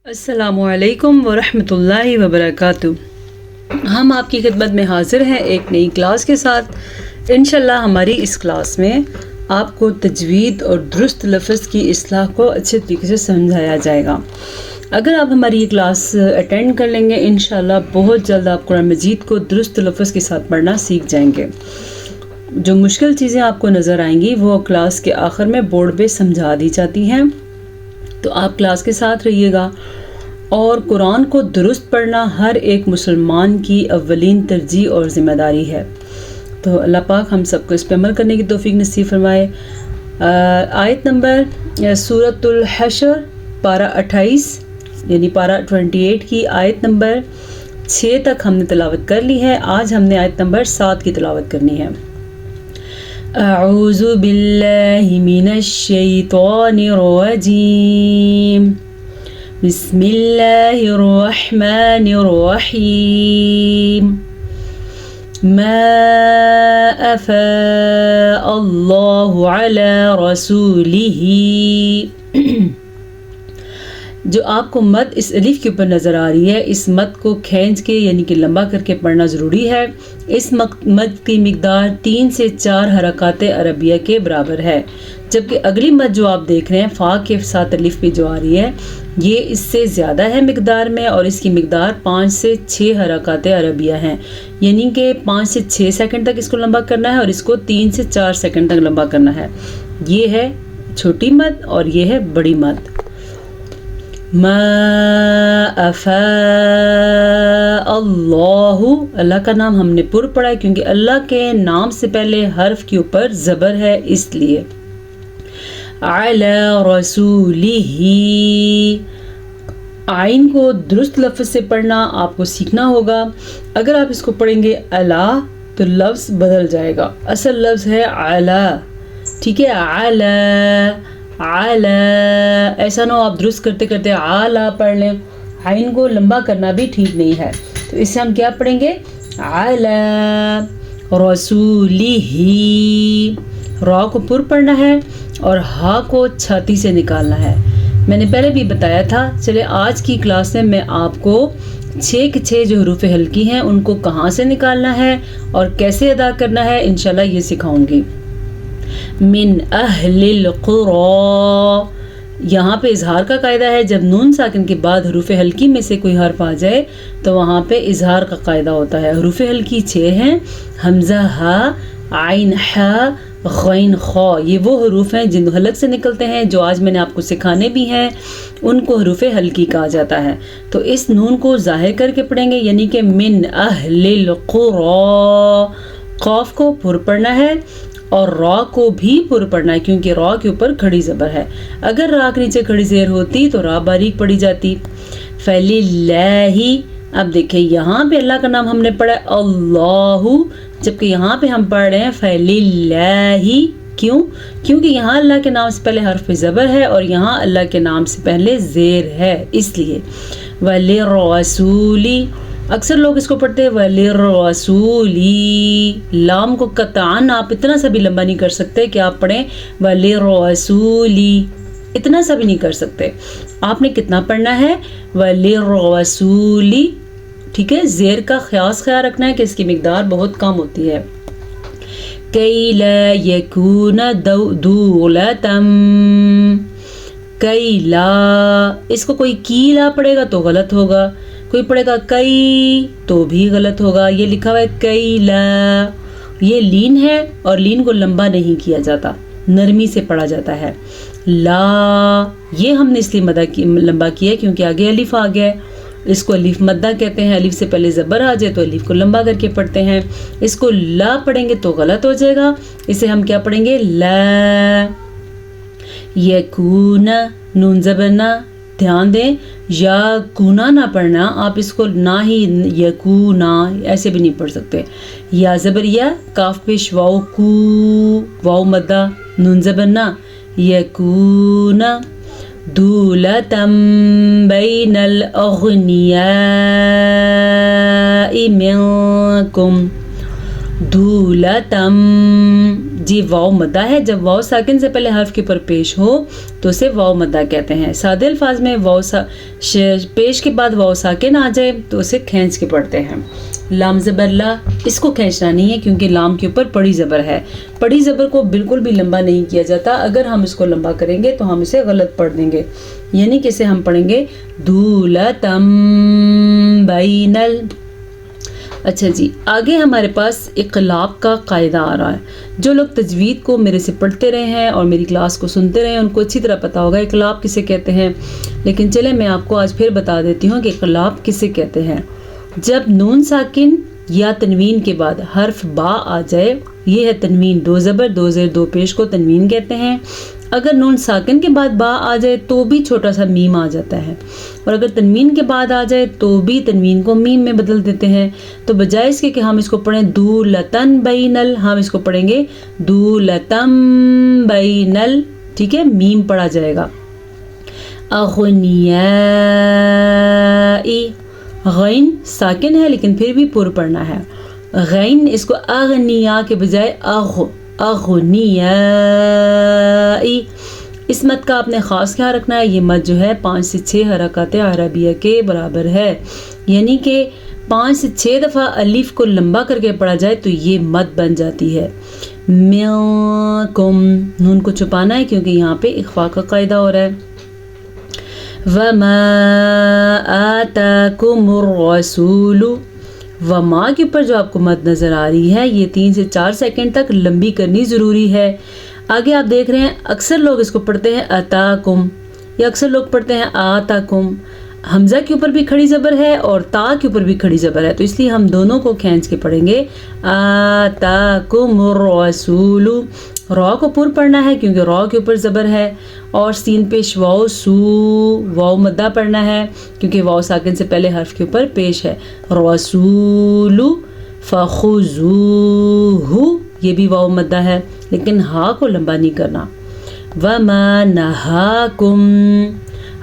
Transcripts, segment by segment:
السلام علیکم ورحمۃ اللہ وبرکاتہ۔ ہم آپ کی خدمت میں حاضر ہیں ایک نئی کلاس کے ساتھ۔ انشاءاللہ ہماری اس کلاس میں آپ کو تجوید اور درست لفظ کی اصلاح کو اچھے طریقے سے سمجھایا جائے گا۔ اگر آپ ہماری یہ کلاس اٹینڈ کر لیں گے انشاءاللہ بہت جلد آپ قرآن مجید کو درست لفظ کے ساتھ پڑھنا سیکھ جائیں گے۔ جو مشکل چیزیں آپ کو نظر آئیں گی وہ کلاس کے آخر میں بورڈ پہ سمجھا دی جاتی ہیں، تو آپ کلاس کے ساتھ رہیے گا۔ اور قرآن کو درست پڑھنا ہر ایک مسلمان کی اولین ترجیح اور ذمہ داری ہے، تو اللہ پاک ہم سب کو اس پہ عمل کرنے کی توفیق نصیب فرمائے۔ آیت نمبر سورۃ الحشر پارہ 28 یعنی پارہ 28 کی آیت نمبر 6 تک ہم نے تلاوت کر لی ہے۔ آج ہم نے آیت نمبر 7 کی تلاوت کرنی ہے۔ اعوذ باللہ من الشیطان الرجیم، بسم اللہ الرحمن الرحیم، ما افاء اللہ علی رسولہ۔ جو آپ کو مد اس الف کے اوپر نظر آ رہی ہے، اس مد کو کھینچ کے یعنی کہ لمبا کر کے پڑھنا ضروری ہے۔ اس مد کی مقدار 3 سے 4 حرکات عربیہ کے برابر ہے، جبکہ اگلی مد جو آپ دیکھ رہے ہیں فا کے ساتھ الف پہ جو آ رہی ہے یہ اس سے زیادہ ہے مقدار میں، اور اس کی مقدار 5 سے 6 حرکات عربیہ ہیں، یعنی کہ 5 سے 6 سیکنڈ تک اس کو لمبا کرنا ہے اور اس کو 3 سے 4 سیکنڈ تک لمبا کرنا ہے۔ یہ ہے چھوٹی مد اور یہ ہے بڑی مد۔ ما افاء اللہ، اللہ کا نام ہم نے پر پڑھا ہے کیونکہ اللہ کے نام سے پہلے حرف کے اوپر زبر ہے، اس لیے۔ علی رسولہ، آئین کو درست لفظ سے پڑھنا آپ کو سیکھنا ہوگا۔ اگر آپ اس کو پڑھیں گے الا تو لفظ بدل جائے گا، اصل لفظ ہے علا، ٹھیک ہے، علا علا، ایسا نہ ہو آپ درست کرتے کرتے علا پڑھ لیں، آئین کو لمبا کرنا بھی ٹھیک نہیں ہے، تو اس سے ہم کیا پڑھیں گے علی رسولہ، را کو پر پڑھنا ہے اور ہا کو چھاتی سے نکالنا ہے۔ میں نے پہلے بھی بتایا تھا، چلے آج کی کلاس میں آپ کو 6 کے 6 جو حروف ہلکی ہیں ان کو کہاں سے نکالنا ہے اور کیسے ادا کرنا ہے انشاءاللہ یہ سکھاؤں گی۔ من اہل القری، یہاں پہ اظہار کا قاعدہ ہے، جب نون ساکن کے بعد حروف ہلکی میں سے کوئی حرف آ جائے تو وہاں پہ اظہار کا قاعدہ ہوتا ہے۔ حروف ہلکی 6 ہیں، حمزہ ہا، عین ہا، غین خا، یہ وہ حروف ہیں جن حلق سے نکلتے ہیں، جو آج میں نے آپ کو سکھانے بھی ہیں، ان کو حروف ہلکی کہا جاتا ہے۔ تو اس نون کو ظاہر کر کے پڑھیں گے، یعنی کہ من اہل القری، قاف کو پر پڑھنا ہے اور را کو بھی پر پڑھنا ہے کیونکہ را کے اوپر کھڑی زبر ہے، اگر را کے نیچے کھڑی زیر ہوتی تو را باریک پڑھی جاتی۔ فللہ، اب دیکھیں یہاں پہ اللہ کا نام ہم نے پڑھا ہے اللہ، جبکہ یہاں پہ ہم پڑھ رہے ہیں فللہ، کیوں؟ کیونکہ یہاں اللہ کے نام سے پہلے حرف زبر ہے اور یہاں اللہ کے نام سے پہلے زیر ہے، اس لیے۔ وللرسول، اکثر لوگ اس کو پڑھتے ہیں وللرسولی، لام کو قطعاً آپ اتنا سا بھی لمبا نہیں کر سکتے کہ آپ پڑھیں وللرسولی، اتنا سا بھی نہیں کر سکتے۔ آپ نے کتنا پڑھنا ہے وللرسولی، ٹھیک ہے، زیر کا خیال رکھنا ہے کہ اس کی مقدار بہت کم ہوتی ہے۔ کی لا یکون دولۃ، کی لا، اس کو کوئی کی لا پڑھے گا تو غلط ہوگا، کوئی پڑھے گا کئی تو بھی غلط ہوگا۔ یہ لکھا ہوا ہے کئی لا، یہ لین ہے اور لین کو لمبا نہیں کیا جاتا، نرمی سے پڑھا جاتا ہے۔ لا، یہ ہم نے اس لیے لمبا کیا ہے کیونکہ آگے الف آ گیا ہے، اس کو الف مدہ کہتے ہیں، الف سے پہلے زبر آ جائے تو الف کو لمبا کر کے پڑھتے ہیں۔ اس کو لا پڑھیں گے تو غلط ہو جائے گا، اسے ہم کیا پڑھیں گے لا یکون، نون زبر نہ، دھیان دیں یا کونا نہ پڑھنا، آپ اس کو نہ ہی یکونا ایسے بھی نہیں پڑھ سکتے، یا زبر یا، کاف پیش واو کو، واو مدہ، نون زبر نہ، یکون دولتم بین الاغنیاء منکم، دولتم، جی واو مدہ ہے. جب واو ساکن سے پہلے حرف کے اوپر پیش ہو تو اسے واو مدہ کہتے ہیں. سادے الفاظ میں پیش کے بعد واو ساکن آ جائے تو اسے کھینچ کے پڑھتے ہیں. لام زبر لا، اس کو کھینچنا نہیں ہے کیونکہ لام کے اوپر پڑی زبر ہے. پڑی زبر کو بالکل بھی لمبا نہیں کیا جاتا. اگر ہم اس کو لمبا کریں گے تو ہم اسے غلط پڑھ دیں گے. یعنی کہ اسے ہم پڑھیں گے دولتم بینل. اچھا جی، آگے ہمارے پاس اقلاب کا قاعدہ آ رہا ہے. جو لوگ تجوید کو میرے سے پڑھتے رہے ہیں اور میری کلاس کو سنتے رہے ہیں ان کو اچھی طرح پتہ ہوگا اقلاب کسے کہتے ہیں. لیکن چلیں میں آپ کو آج پھر بتا دیتی ہوں کہ اقلاب کسے کہتے ہیں. جب نون ساکن یا تنوین کے بعد حرف با آ جائے، یہ ہے تنوین، 2 زبر 2 زیر 2 پیش کو تنوین کہتے ہیں. اگر نون ساکن کے بعد با آ جائے تو بھی چھوٹا سا میم آ جاتا ہے، اور اگر تنوین کے بعد آ جائے تو بھی تنوین کو میم میں بدل دیتے ہیں. تو بجائے اس کے کہ ہم اس کو پڑھیں دولتن بینل، ہم اس کو پڑھیں گے دولتم بینل. ٹھیک ہے، میم پڑھا جائے گا. اغنیائی، غین ساکن ہے لیکن پھر بھی پر پڑھنا ہے. غین اس کو اغنیا کے بجائے اغنیائی. اس مد کا آپ نے خاص خیال رکھنا ہے. یہ مد جو ہے 5 سے 6 حرکات عربیہ کے برابر ہے. یعنی کہ 5 سے 6 دفعہ الف کو لمبا کر کے پڑھا جائے تو یہ مد بن جاتی ہے. منکم، نون کو چھپانا ہے کیونکہ یہاں پہ اخفاء کا قاعدہ ہو رہا ہے. وما آتاکم الرسول، وما کے اوپر جو آپ کو مد نظر آ رہی ہے یہ 3 سے 4 سیکنڈ تک لمبی کرنی ضروری ہے. آگے آپ دیکھ رہے ہیں اکثر لوگ اس کو پڑھتے ہیں اتاکم، یا اکثر لوگ پڑھتے ہیں آتاکم. حمزہ کے اوپر بھی کھڑی زبر ہے اور تا کے اوپر بھی کھڑی زبر ہے، تو اس لیے ہم دونوں کو کھینچ کے پڑھیں گے آتاکم الرسول. را کو پر پڑھنا ہے کیونکہ را کے اوپر زبر ہے، اور سین پیش واو سو، واو مدہ پڑھنا ہے کیونکہ واو ساکن سے پہلے حرف کے اوپر پیش ہے. رسول فخذوہ، یہ بھی واو مدہ ہے لیکن ہا کو لمبا نہیں کرنا. وما نہاکم،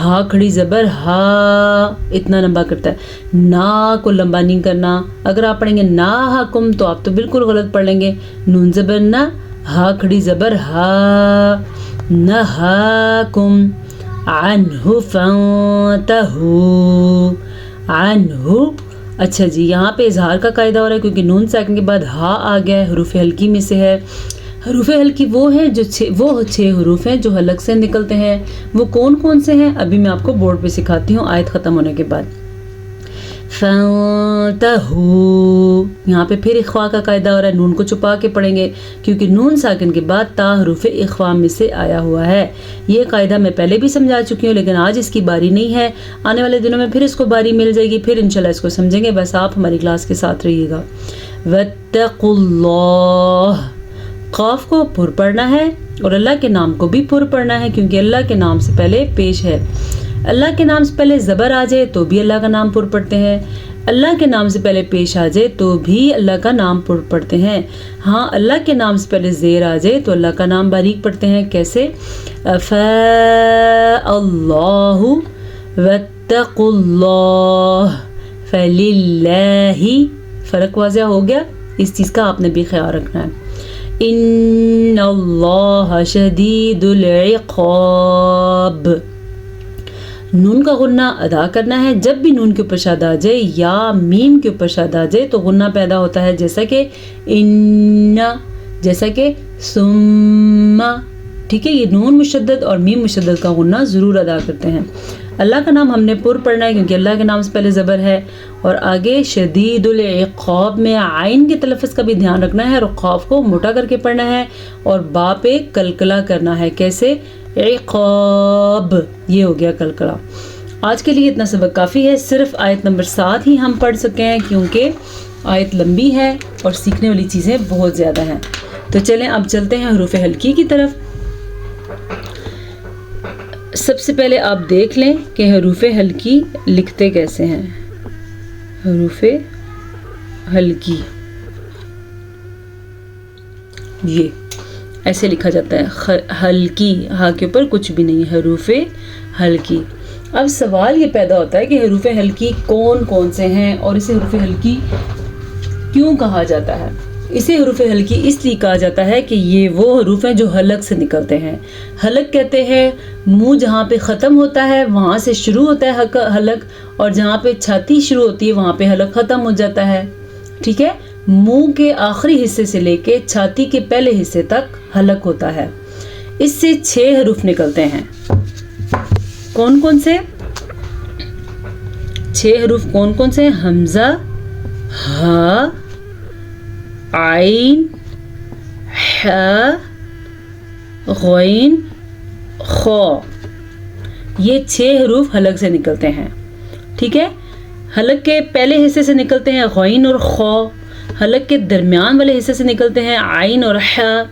ہا کھڑی زبر ہا اتنا لمبا کرتا ہے، نا کو لمبا نہیں کرنا. اگر آپ پڑھیں گے ناہاکم تو آپ تو بالکل غلط پڑھ لیں گے. نون زبر نا، ہا کھڑی زبر ہا. نہاکم عنہ فانتہو، عنہ. اچھا جی، یہاں پہ اظہار کا قاعدہ ہو رہا ہے کیونکہ نون ساکن کے بعد ہا آ گیا ہے، حروف حلقی میں سے ہے. حروف حلقی وہ ہیں جو 6 حروف ہیں جو حلق سے نکلتے ہیں. وہ کون کون سے ہیں ابھی میں آپ کو بورڈ پہ سکھاتی ہوں آیت ختم ہونے کے بعد. فانتہو، یہاں پہ پھر اخفاء کا قاعدہ ہو رہا ہے. نون کو چھپا کے پڑھیں گے کیونکہ نون ساکن کے بعد تا حروف اخفاء میں سے آیا ہوا ہے. یہ قاعدہ میں پہلے بھی سمجھا چکی ہوں لیکن آج اس کی باری نہیں ہے. آنے والے دنوں میں پھر اس کو باری مل جائے گی، پھر انشاءاللہ اس کو سمجھیں گے. بس آپ ہماری کلاس کے ساتھ رہیے گا. واتقوا اللہ، قاف کو پر پڑھنا ہے اور اللہ کے نام کو بھی پر پڑھنا ہے کیونکہ اللہ کے نام سے پہلے پیش ہے. اللہ کے نام سے پہلے زبر آ جائے تو بھی اللہ کا نام پر پڑھتے ہیں. اللہ کے نام سے پہلے پیش آ جائے تو بھی اللہ کا نام پر پڑھتے ہیں. ہاں، اللہ کے نام سے پہلے زیر آ جائے تو اللہ کا نام باریک پڑھتے ہیں. کیسے؟ اللہ واتقوا اللہ فللہ. فرق واضح ہو گیا؟ اس چیز کا آپ نے بھی خیال رکھنا ہے. ان اللہ شدید العقاب، نون کا غنہ ادا کرنا ہے. جب بھی نون کے اوپر شاد آ جائے یا میم کے اوپر شاد آ جائے تو غنہ پیدا ہوتا ہے، جیسا کہ ان، جیسا کہ ثم. ٹھیک ہے، یہ نون مشدد اور میم مشدد کا غنہ ضرور ادا کرتے ہیں. اللہ کا نام ہم نے پر پڑھنا ہے کیونکہ اللہ کے نام سے پہلے زبر ہے. اور آگے شدید العقاب میں عین کے تلفظ کا بھی دھیان رکھنا ہے اور قاف کو موٹا کر کے پڑھنا ہے اور با پہ کلکلا کرنا ہے. کیسے؟ عقاب، یہ ہو گیا کلکلا. آج کے لیے اتنا سبق کافی ہے. صرف آیت نمبر 7 ہی ہم پڑھ سکے ہیں کیونکہ آیت لمبی ہے اور سیکھنے والی چیزیں بہت زیادہ ہیں. تو چلیں اب چلتے ہیں حروف حلقی کی طرف. سب سے پہلے آپ دیکھ لیں کہ حروف حلقی لکھتے کیسے ہیں. حروف حلقی یہ ایسے لکھا جاتا ہے، حلقی، ہاں کے اوپر کچھ بھی نہیں، حروف حلقی. اب سوال یہ پیدا ہوتا ہے کہ حروف حلقی کون کون سے ہیں اور اسے حروف حلقی کیوں کہا جاتا ہے. اسے حروف ہلکی اس لیے کہا جاتا ہے کہ یہ وہ حروف ہیں جو حلق سے نکلتے ہیں. حلق کہتے ہیں منہ جہاں پہ ختم ہوتا ہے وہاں سے شروع ہوتا ہے حلق، اور جہاں پہ چھاتی شروع ہوتی ہے وہاں پہ حلق ختم ہو جاتا ہے. ٹھیک ہے، منہ کے آخری حصے سے لے کے چھاتی کے پہلے حصے تک حلق ہوتا ہے. اس سے 6 حروف نکلتے ہیں. کون کون سے 6 حروف کون کون سے ہیں؟ حمزہ، ہا، عین، ح، غین، خا. یہ 6 حروف حلق سے نکلتے ہیں. ٹھیک ہے، حلق کے پہلے حصے سے نکلتے ہیں غین اور خا، حلق کے درمیان والے حصے سے نکلتے ہیں عین اور ح،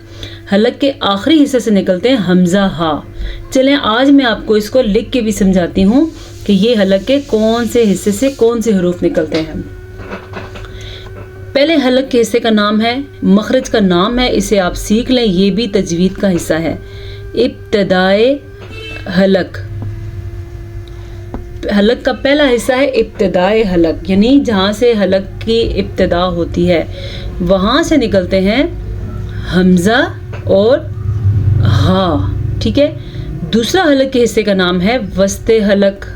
حلق کے آخری حصے سے نکلتے ہیں حمزہ، ہا. چلیں آج میں آپ کو اس کو لکھ کے بھی سمجھاتی ہوں کہ یہ حلق کے کون سے حصے سے کون سے حروف نکلتے ہیں. پہلے حلق کے حصے کا نام ہے، مخرج کا نام ہے، اسے آپ سیکھ لیں، یہ بھی تجوید کا حصہ ہے. ابتدائے حلق، حلق کا پہلا حصہ ہے ابتدائے حلق، یعنی جہاں سے حلق کی ابتدا ہوتی ہے وہاں سے نکلتے ہیں حمزہ اور ہا. ٹھیک ہے، دوسرا حلق کے حصے کا نام ہے وسط حلق.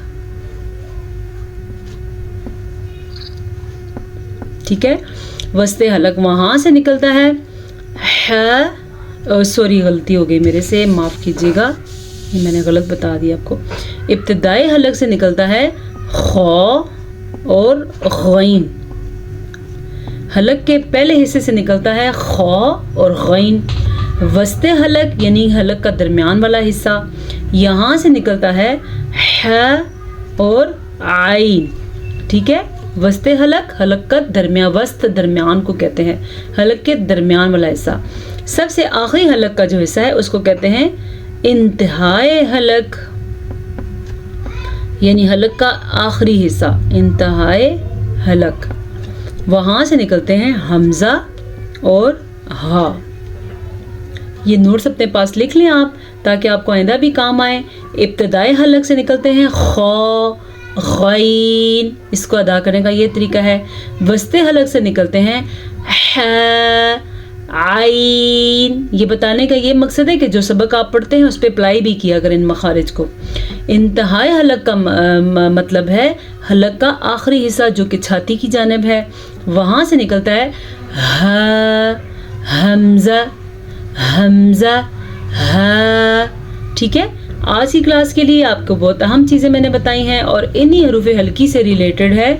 ٹھیک ہے، وسط حلق وہاں سے نکلتا ہے سوری غلطی ہو گئی میرے سے، معاف کیجیے گا، یہ میں نے غلط بتا دیا آپ کو. ابتدائی حلق سے نکلتا ہے خا اور غین، حلق کے پہلے حصے سے نکلتا ہے خا اور غین. وسط حلق یعنی حلق کا درمیان والا حصہ، یہاں سے نکلتا ہے ح اور عین. ٹھیک ہے، وسط حلق، حلق کا وسط درمیان کو کہتے ہیں، حلق کے درمیان والا حصہ. سب سے آخری حلق کا جو حصہ ہے اس کو کہتے ہیں انتہائے حلق، یعنی حلق کا آخری حصہ انتہائے حلق، وہاں سے نکلتے ہیں حمزہ اور ہا. یہ نوٹس اپنے پاس لکھ لیں آپ تاکہ آپ کو آئندہ بھی کام آئے. ابتدائی حلق سے نکلتے ہیں خا، غین، اس کو ادا کرنے کا یہ طریقہ ہے. وسط حلق سے نکلتے ہیں ح، عین. یہ بتانے کا یہ مقصد ہے کہ جو سبق آپ پڑھتے ہیں اس پہ اپلائی بھی کیا کریں ان مخارج کو. انتہائی حلق کا مطلب ہے حلق کا آخری حصہ جو کہ چھاتی کی جانب ہے، وہاں سے نکلتا ہے ہ، حمزہ، حمزہ، ہا. ٹھیک ہے، آج کی کلاس کے لیے آپ کو بہت اہم چیزیں میں نے بتائی ہیں اور انہی حروف ہلکی سے ریلیٹڈ ہے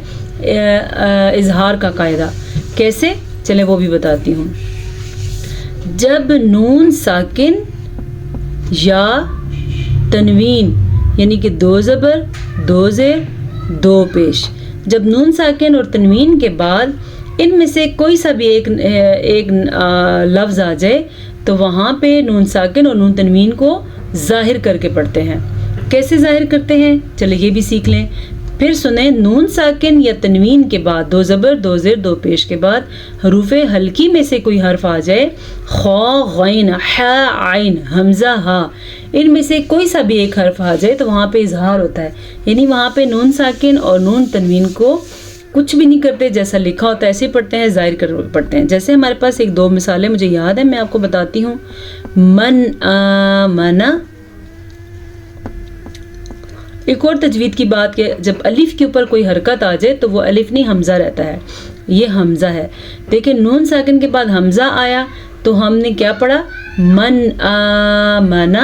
اظہار کا قاعدہ. کیسے؟ چلیں وہ بھی بتاتی ہوں. جب نون ساکن یا تنوین یعنی کہ 2 زبر 2 زیر 2 پیش، جب نون ساکن اور تنوین کے بعد ان میں سے کوئی سا بھی ایک لفظ آ جائے تو وہاں پہ نون ساکن اور نون تنوین کو ظاہر کر کے پڑھتے ہیں. کیسے ظاہر کرتے ہیں؟ چلے یہ بھی سیکھ لیں. پھر سنیں، نون ساکن یا تنوین کے بعد 2 زبر 2 زیر 2 پیش کے بعد حروف ہلکی میں سے کوئی حرف آ جائے، خا، غین، ح، عین، حمزہ، ہا، ان میں سے کوئی سا بھی ایک حرف آ جائے تو وہاں پہ اظہار ہوتا ہے، یعنی وہاں پہ نون ساکن اور نون تنوین کو کچھ بھی نہیں کرتے، جیسا لکھا ہوتا ہے ایسے پڑھتے ہیں، ظاہر کر پڑھتے ہیں. جیسے ہمارے پاس 1-2 مثالیں مجھے یاد ہیں، میں آپ کو بتاتی ہوں. من آمن. ایک اور تجوید کی بات کہ جب الف کے اوپر کوئی حرکت آ جائے تو وہ الف نہیں حمزہ رہتا ہے، یہ حمزہ ہے. دیکھیں نون ساکن کے بعد حمزہ آیا تو ہم نے کیا پڑھا؟ من آمن.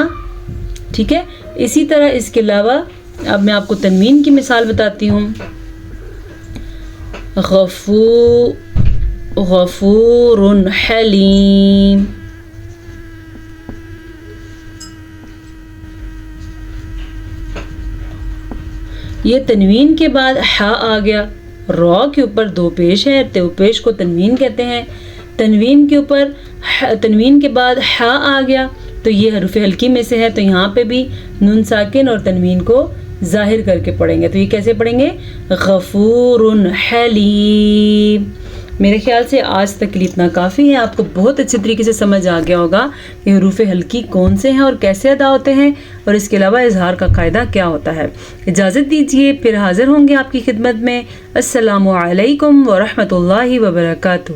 ٹھیک ہے، اسی طرح اس کے علاوہ اب میں آپ کو تنوین کی مثال بتاتی ہوں. غفور حلیم. یہ تنوین کے بعد ح آ گیا، را کے اوپر 2 پیش ہے، 2 پیش کو تنوین کہتے ہیں. تنوین کے اوپر تنوین کے بعد ح آ گیا تو یہ حروف ہلکی میں سے ہے، تو یہاں پہ بھی نون ساکن اور تنوین کو ظاہر کر کے پڑھیں گے. تو یہ کیسے پڑھیں گے؟ غفور حلیم. میرے خیال سے آج تک کے لیے اتنا کافی ہے. آپ کو بہت اچھے طریقے سے سمجھ آ گیا ہوگا کہ حروف ہلکی کون سے ہیں اور کیسے ادا ہوتے ہیں، اور اس کے علاوہ اظہار کا قاعدہ کیا ہوتا ہے. اجازت دیجیے، پھر حاضر ہوں گے آپ کی خدمت میں. السلام علیکم ورحمۃ اللہ وبرکاتہ.